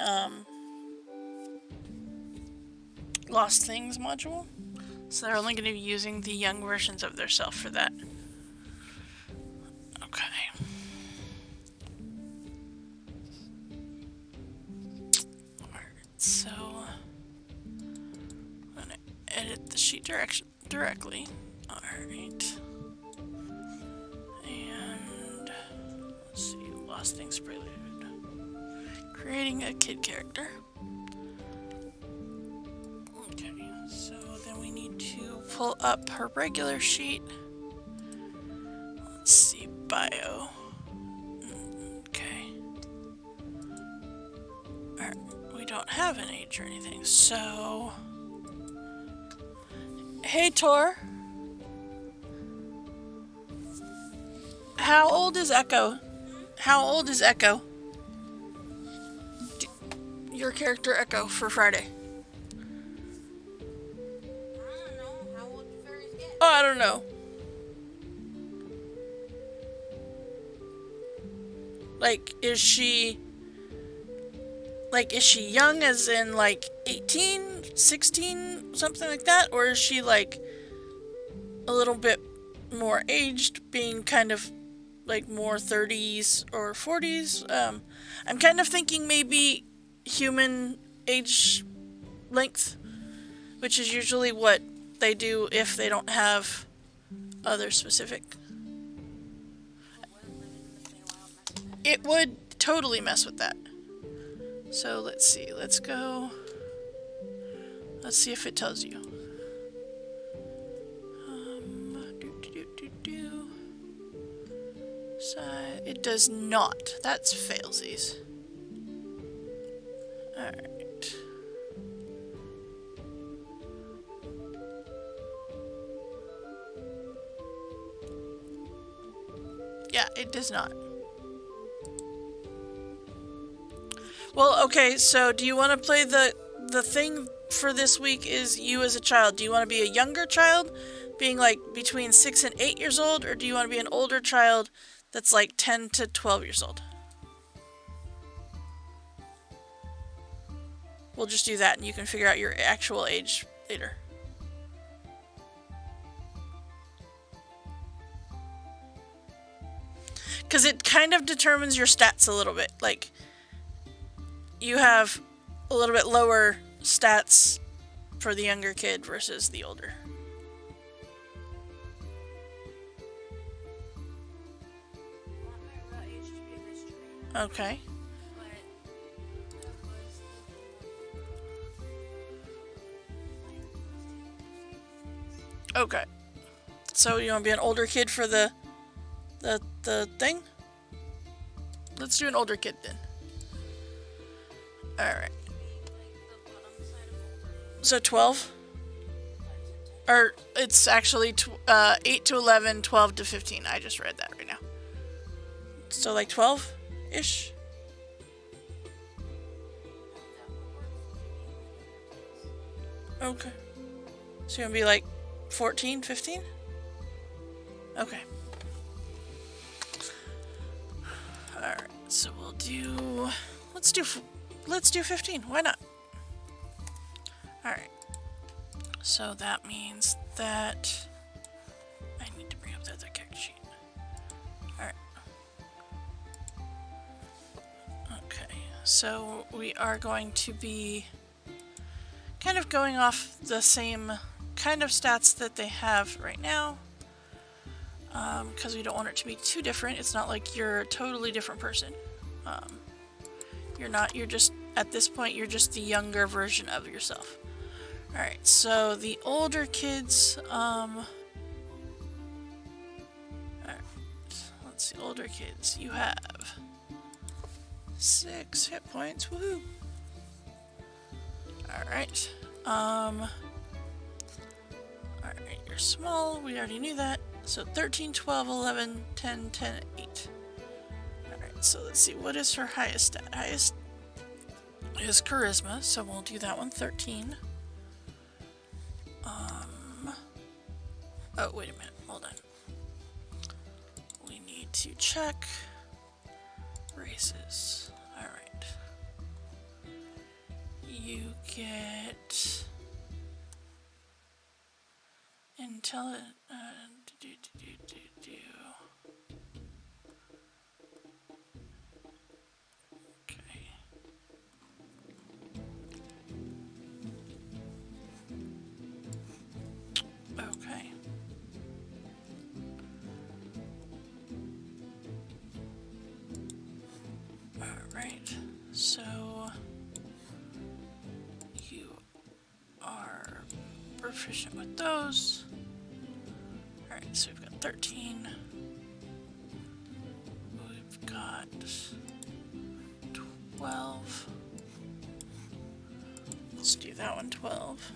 Lost Things module. So they're only going to be using the young versions of their self for that. Okay. Alright, so I'm going to edit the sheet directly. Alright. Lost Things Prelude. Creating a kid character. Okay, so then we need to pull up her regular sheet. Let's see, bio. Okay. Alright, we don't have an age or anything, so... Hey, Tor. How old is Echo? How old is Echo? Your character Echo for Friday. I don't know. How old do fairies get? Oh, I don't know. Like, is she young as in like 18, 16, something like that? Or is she like a little bit more aged, being kind of like more 30s or 40s? I'm kind of thinking maybe human age length, which is usually what they do if they don't have other specific. It would totally mess with that. So let's see. Let's go. Let's see if it tells you. It does not. That's failsies. Alright. Yeah, it does not. Well, okay, so do you want to play the thing for this week is you as a child? Do you want to be a younger child, being like between 6 and 8 years old, or do you want to be an older child that's like 10 to 12 years old? We'll just do that and you can figure out your actual age later. Because it kind of determines your stats a little bit. Like, you have a little bit lower stats for the younger kid versus the older. Okay. Okay. So you want to be an older kid for the thing? Let's do an older kid then. Alright. So 12? Or it's actually 8 to 11, 12 to 15. I just read that right now. So like 12-ish? Okay. So you're gonna be like 14, 15? Okay. Alright, so we'll do... Let's do 15. Why not? Alright. So that means that... I need to bring up the other character sheet. Alright. Okay, so we are going to be kind of going off the same kind of stats that they have right now. Because we don't want it to be too different. It's not like you're a totally different person. You're just, at this point, you're just the younger version of yourself. Alright, so the older kids, alright, let's see, older kids, you have 6 hit points, woohoo! Alright, alright, you're small, we already knew that. So 13, 12, 11, 10, 10, 8. Alright, so let's see, what is her highest stat? Highest is charisma, so we'll do that one, 13. Oh, wait a minute, hold on. We need to check races. Alright. You get intelligent. Okay. Okay. Alright, so you are proficient with those. Alright, so we've got 13. We've got 12. Let's do that one, 12.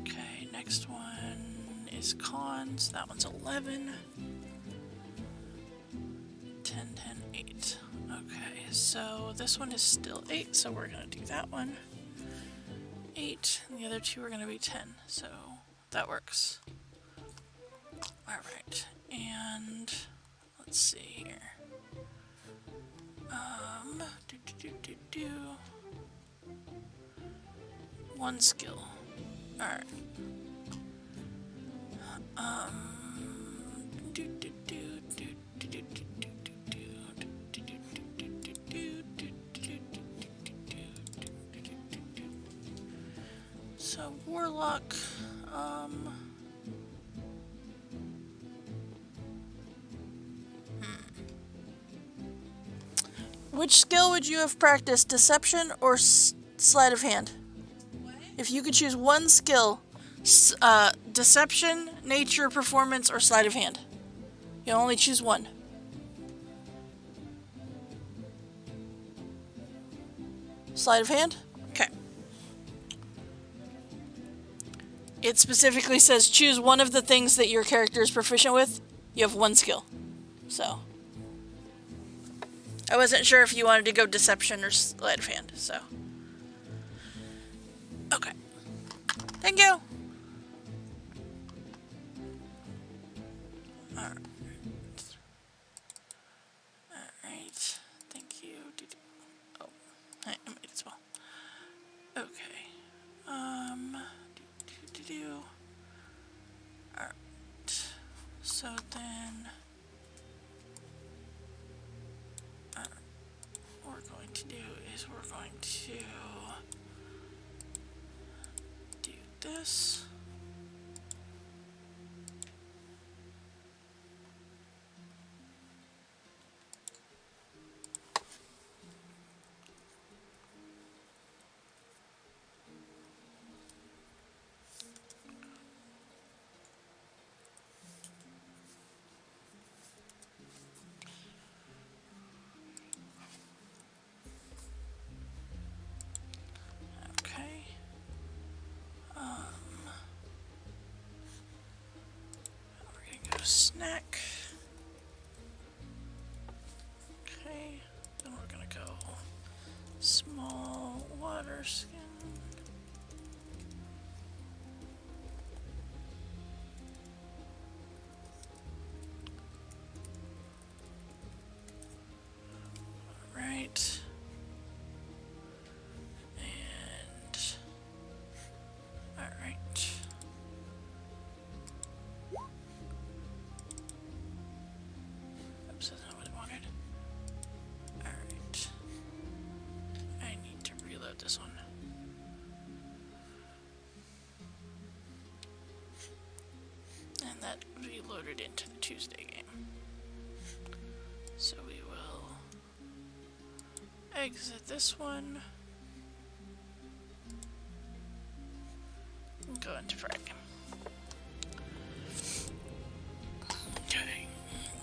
Okay, next one is cons. That one's 11. 10, 10, 8. Okay, so this one is still 8, so we're gonna do that one. 8, and the other 2 are going to be 10, so that works. Alright, and let's see here. Do. 1 skill. Alright. So Warlock, Which skill would you have practiced, Deception or Sleight of Hand? What? If you could choose one skill, Deception, Nature, Performance, or Sleight of Hand. You only choose one. Sleight of Hand? Okay. It specifically says choose one of the things that your character is proficient with. You have 1 skill. So I wasn't sure if you wanted to go Deception or Sleight of Hand, so. Okay. Thank you. Alright. Alright. Thank you. Oh. I might as well. Okay. Alright. So then what we're going to do is we're going to do this. Snack. Okay, then we're gonna go small water skin. Right. And alright. Oops, that's not what I wanted. Alright. I need to reload this one. And that reloaded into the Tuesday game. So we will exit this one. And go into Friday. Okay.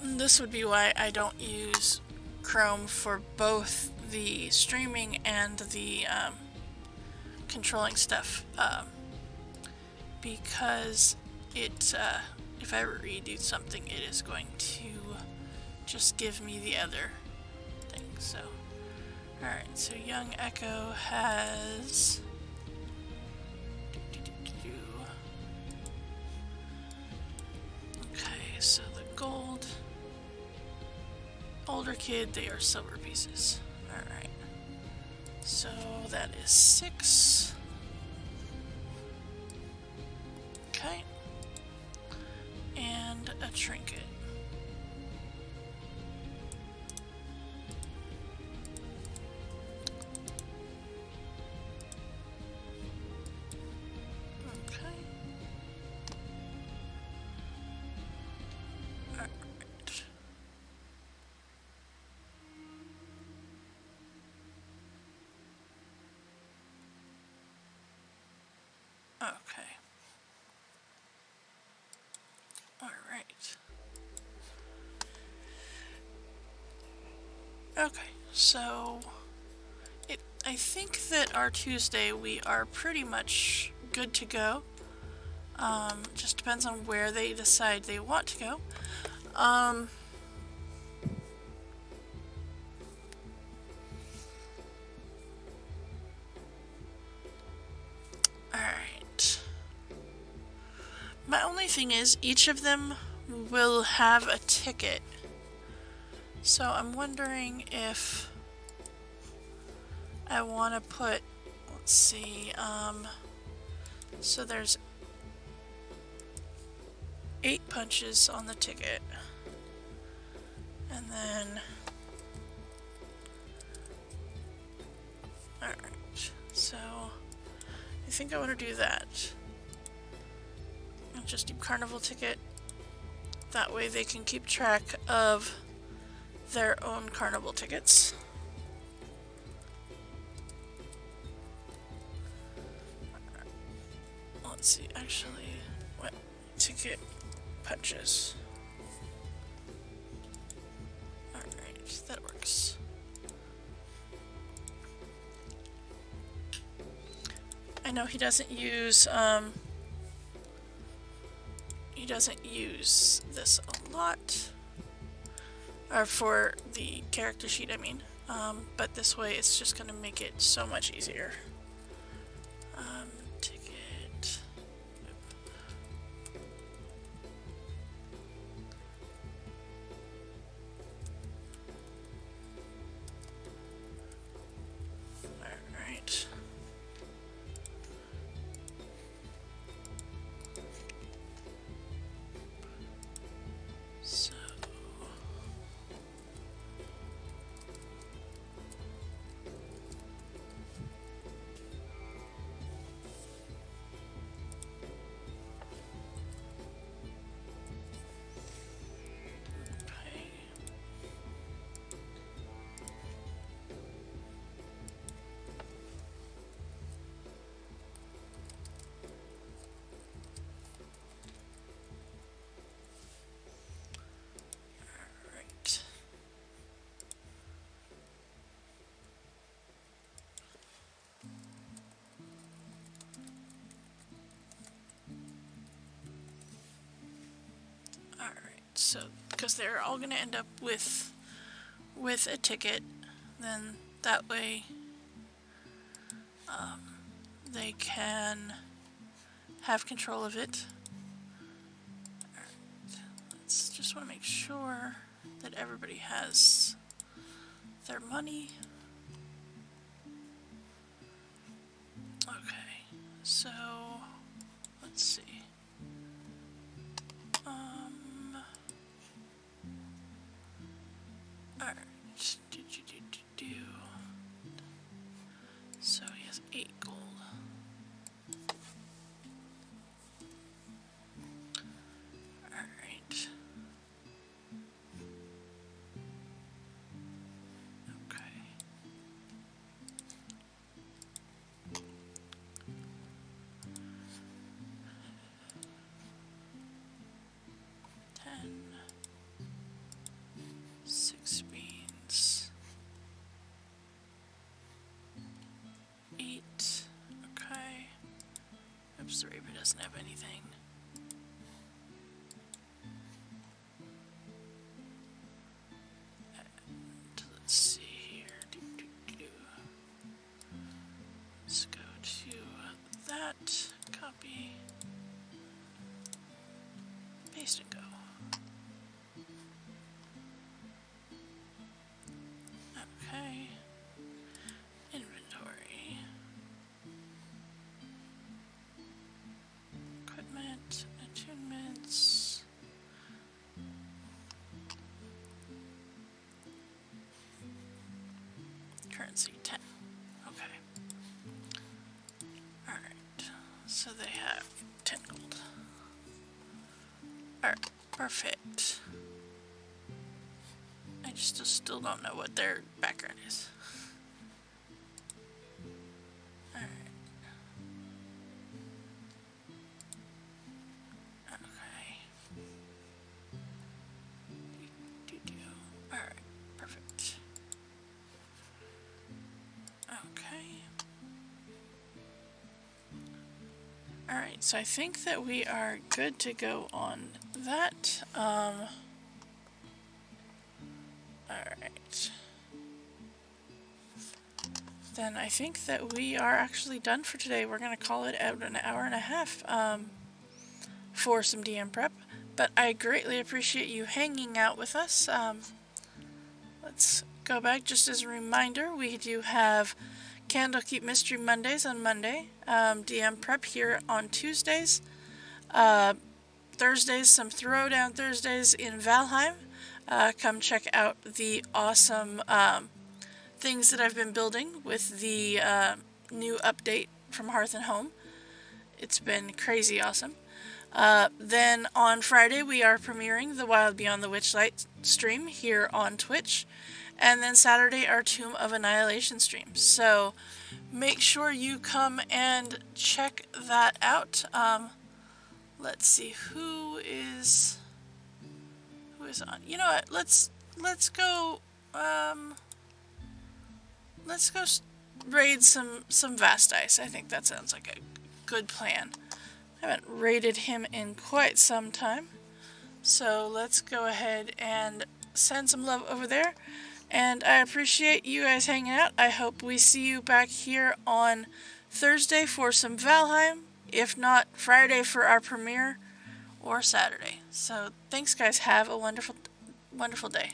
This would be why I don't use Chrome for both the streaming and the controlling stuff, because it, if I redo something, it is going to just give me the other thing. So, alright, so Young Echo has okay, so the gold. Older kid, they are silver pieces. Alright. So that is 6. Okay. And a trinket. Okay. Alright. Okay. Alright. Okay, so I think that our Tuesday we are pretty much good to go. Just depends on where they decide they want to go. thing is, each of them will have a ticket. So I'm wondering if I want to put, let's see, so there's 8 punches on the ticket. And then, alright, so I think I want to do that. And just do carnival ticket. That way they can keep track of their own carnival tickets. Let's see, actually, what ticket punches? Alright, that works. I know he doesn't use this a lot. Or for the character sheet, I mean. But this way it's just gonna make it so much easier. Ticket. Alright. So so because they're all going to end up with a ticket, then that way they can have control of it. Alright, let's just want to make sure that everybody has their money. Okay, so let's see. Alright, so he has 8 gold. Alright. Okay. Six beans. 8. Okay. Oops, the Reaper doesn't have anything. And let's see here. Let's go to that. Copy. Paste and go. Okay. Inventory. Equipment. Attunements. Currency 10. Okay. Alright. So they have 10 gold. Alright. Perfect. I just still don't know what their background is. Alright. Okay. Alright, perfect. Okay. Alright, so I think that we are good to go on that. Alright. Then I think that we are actually done for today. We're going to call it out an hour and a half. for some DM prep. But I greatly appreciate you hanging out with us. Let's go back just as a reminder. We do have Candlekeep Mystery Mondays on Monday, DM Prep here on Tuesdays, Thursdays, some Throwdown Thursdays in Valheim. Come check out the awesome things that I've been building with the new update from Hearth and Home. It's been crazy awesome. Then on Friday we are premiering the Wild Beyond the Witchlight stream here on Twitch. And then Saturday our Tomb of Annihilation stream. So make sure you come and check that out. Let's see who is on. You know what? Let's go raid some Vast Ice. I think that sounds like a good plan. I haven't raided him in quite some time. So let's go ahead and send some love over there. And I appreciate you guys hanging out. I hope we see you back here on Thursday for some Valheim. If not, Friday for our premiere, or Saturday. So thanks guys. Have a wonderful day.